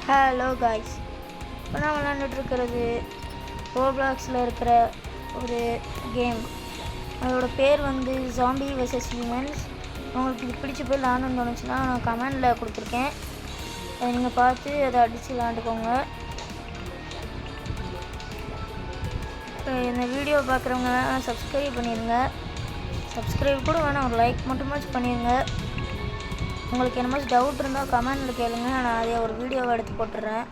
Hello guys, இப்போ நான் விளாண்டுட்ருக்கிறது ரோப்ளாக்ஸில் இருக்கிற ஒரு கேம். அதோட பேர் வந்து ஜாம்பி வெர்சஸ் ஹியூமன்ஸ். உங்களுக்கு இது பிடிச்சி போய் விளாடணுன்னு தோணுச்சுன்னா நான் கமெண்டில் கொடுத்துருக்கேன். அதை நீங்கள் பார்த்து அதை அடித்து விளாண்டுக்கோங்க. இந்த வீடியோ பார்க்குறவங்க சப்ஸ்கிரைப் பண்ணிடுங்க. சப்ஸ்கிரைப் கூட வேணாம், ஒரு லைக் மட்டுமாச்சும் பண்ணிடுங்க. உங்களுக்கு என்னமாச்சும் டவுட் இருந்தால் கமெண்டில் கேளுங்க, நான் அதை ஒரு வீடியோவை எடுத்து போட்டுடுறேன்.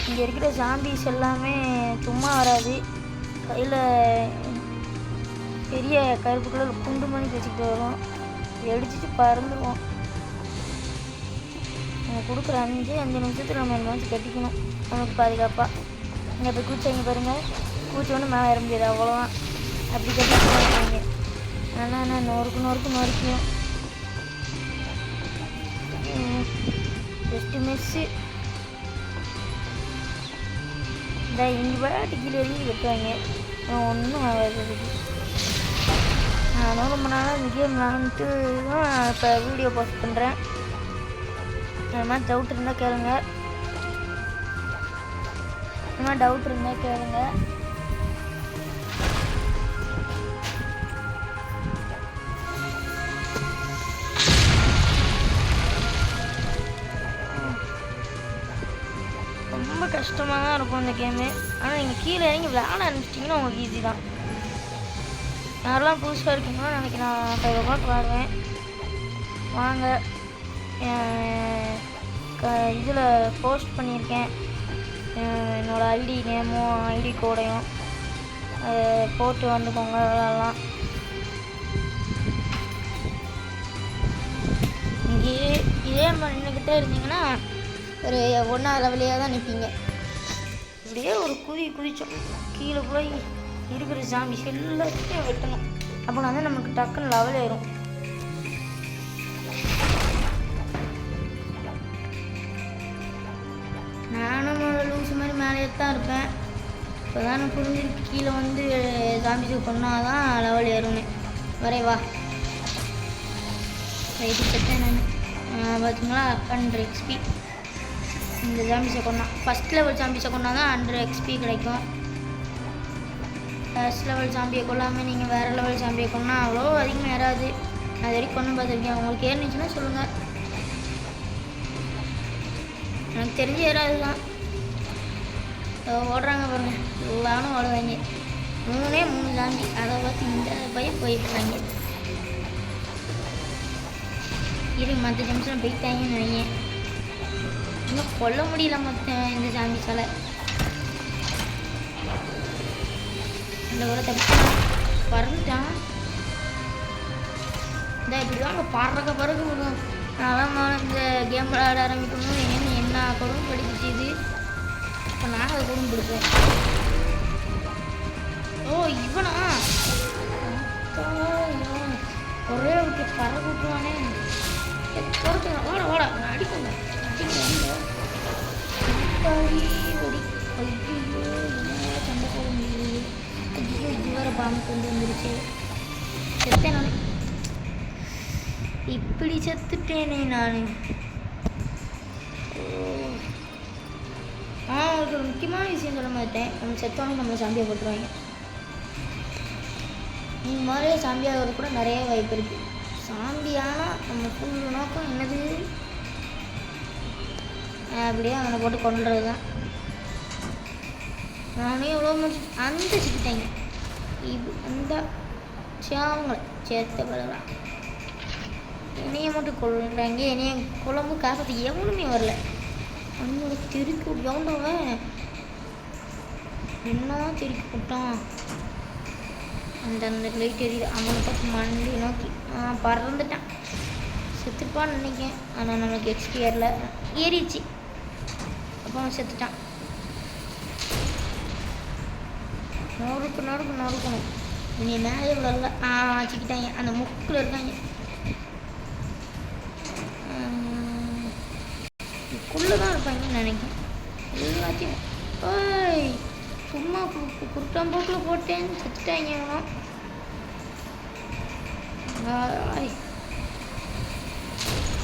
இங்கே இருக்கிற ஜாம்பிஸ் எல்லாமே சும்மா வராது, கையில் பெரிய கருப்பு கலர் குண்டு மணி வச்சுக்கிட்டு வரும், அடிச்சுட்டு பறந்துடுவோம். நம்ம கொடுக்குற 5 நிமிஷத்துக்கு நம்ம என்னமாச்சும் கட்டிக்கணும் நமக்கு பாதுகாப்பாக. இங்கே போய் கூச்சாங்க பாருங்கள், கூச்சோன்னு மேலே ஏற முடியாது, அவ்வளோதான். அப்படி கட்டிட்டு ஆனால் நான் நொறுக்கும் ஜஸ்ட்டு மிஸ்ஸு. இந்த இங்கே பாட்டு கீழே எழுதி வெட்டுவாங்க, ஒன்றும் ஆகாதுக்கு. நானும் ரொம்ப நாளாக இந்த கேம் விளாண்டுட்டு தான் இப்போ வீடியோ போஸ்ட் பண்ணுறேன். இந்த மாதிரி டவுட் இருந்தால் கேளுங்க. ரொம்ப கஷ்டமாக தான் இருக்கும் இந்த கேமு. ஆனால் நீங்கள் கீழே இறங்கி விளையாட ஆரம்பிச்சிட்டிங்கன்னா உங்களுக்கு ஈஸி தான். யாரெல்லாம் புதுசாக இருக்கீங்களோ நாளைக்கு நான் 5 o'clock விளாடுவேன், வாங்க. இதில் போஸ்ட் பண்ணியிருக்கேன் என்னோடய ஐடி நேமும் ஐடி கோடையும், போட்டு வந்துக்கோங்க விளாட்லாம். இதே மாதிரி நின்றுக்கிட்டே இருந்தீங்கன்னா ஒரு 1ஆவது லெவலையாக தான் நிற்பீங்க. இப்படியே ஒரு குதிச்சோம் கீழே போய் இருக்கிற ஜாம்பிஸ் எல்லாத்தையும் வெட்டணும். அப்படின்னா வந்து நமக்கு டக்குன்னு லெவல் ஏறும். நானும் லூஸ் மாதிரி மேலே தான் இருப்பேன். இப்போ தான் நான் புரிஞ்சிருக்கு கீழே வந்து ஜாம்பிஸை கொண்டால் தான் லெவல் ஏறும்னு. வரைவா இது செட்டேன் நான் பார்த்தீங்களா, 100 XP. இந்த ஜாம்பிஸை கொண்டா ஃபஸ்ட் லெவல் ஜாம்பிஸை கொண்டா தான் 100 XP கிடைக்கும். ஃபஸ்ட் லெவல் ஜாம்பியை கொள்ளாமல் நீங்கள் வேறு லெவல் ஜாம்பியை கொண்டா அவ்வளோ அதிகமாக ஏறாது. நான் இது வரைக்கும் கொண்டு பார்த்துருக்கேன், உங்களுக்கு ஏறினுச்சுன்னா சொல்லுங்கள். எனக்கு தெரிஞ்சு ஏறாது தான். ஓடுறாங்க பாருங்கள், எல்லாரும் ஓடுவாங்க. 3 ஜாம்பி, அதை பார்த்து இந்த பையன் போயிடுறாங்க. மற்ற ஜாம்பிஸ்லாம் போயிட்டாங்கன்னு நினைக்கிறேன். இன்னும் கொல்ல முடியல மொத்த இந்த ஜாம்பிஸால். இந்த ஒரு தப்பு பறந்துட்டான். இந்த இப்படி தாங்க பறக்க விடும். நான் இந்த கேம் விளையாட ஆரம்பிக்கணும் என்ன கொடுமை படிக்கிச்சு இது. இப்போ நான் அதை கொடுமை பிடிப்பேன். ஓ இவனா ஒரே விட்டு பறக்க விட்டுவானே. ஓட அடிக்கோங்க சண்டை போட முடியுது. ஐயோ இது வேறு பாம்பு கொண்டு வந்துருச்சு. செத்தேன் நான், இப்படி செத்துட்டேனே நான். ஒரு முக்கியமான விஷயம் சொல்ல மாட்டேன், நம்ம செத்தோன்னே நம்மளை சாம்பியாக போட்டுருவாங்க. நீங்கள் மாதிரியே சாம்பியாகிறது கூட நிறைய வாய்ப்பு இருக்குது. சாம்பியானால் நம்ம ஃபுல் நோக்கம் என்னது, அப்படியே அவனை போட்டு கொண்டுறது தான். நானே எவ்வளோ முடிச்சு அந்த சிக்கிட்டாங்க. இது அந்த சாவங்களை சேர்த்த பழகலாம். என்னையை மட்டும் கொள்ளுறாங்க, என்னைய குழம்பு காசத்துக்கு எவனுமே வரல. அவனோட திருக்கி எவ்வளோவன் என்ன திருக்கி விட்டான். அந்த லைட் எரியுது, அவனை பார்த்து மண்டி நோக்கி பறந்துட்டான். செத்துப்பான்னு நினைக்கேன், ஆனால் நம்மளுக்கு XP ஏறிச்சு. அப்போ அவன் செத்துட்டான். நொறுக்கணும். இனி மேலே இவ்வளோ வச்சுக்கிட்டாங்க, அந்த முக்கில் இருக்காங்க. இதுக்குள்ளே தான் இருப்பாங்கன்னு நினைக்கிறேன் எல்லாத்தையும். ஓய் சும்மா குருட்டாம்போக்கில் போட்டேன், செத்துட்டாங்க இவனும்.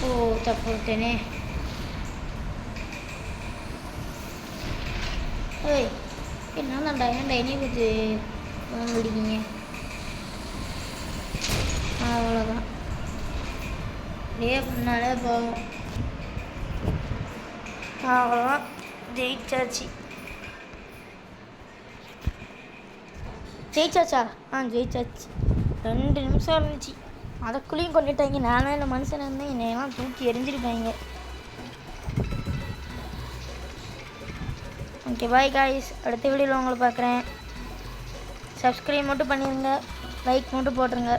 ஓ தப்பு விட்டேனே. ஏய் என்ன தான்டா ஏன்டா என்னைய பற்றி அடிக்கீங்க? அவ்வளோதான், அப்படியே பண்ணாலே போகும். அவ்வளோதான், ஜெயிச்சாச்சு. ஜெயிச்சாச்சா? ஜெயிச்சாச்சு. 2 நிமிஷம் இருந்துச்சு, அதுக்குள்ளேயும் கொண்டுட்டாங்க. நானே இந்த மனுஷனை இருந்தேன், என்னையெல்லாம் தூக்கி எரிஞ்சிருப்பாங்க. ஓகே பாய் காய்ஸ், அடுத்த வீடியோவில் உங்களை பார்க்குறேன். சப்ஸ்கிரைப் மட்டும் பண்ணிடுங்க, லைக் மட்டும் போட்டுருங்க.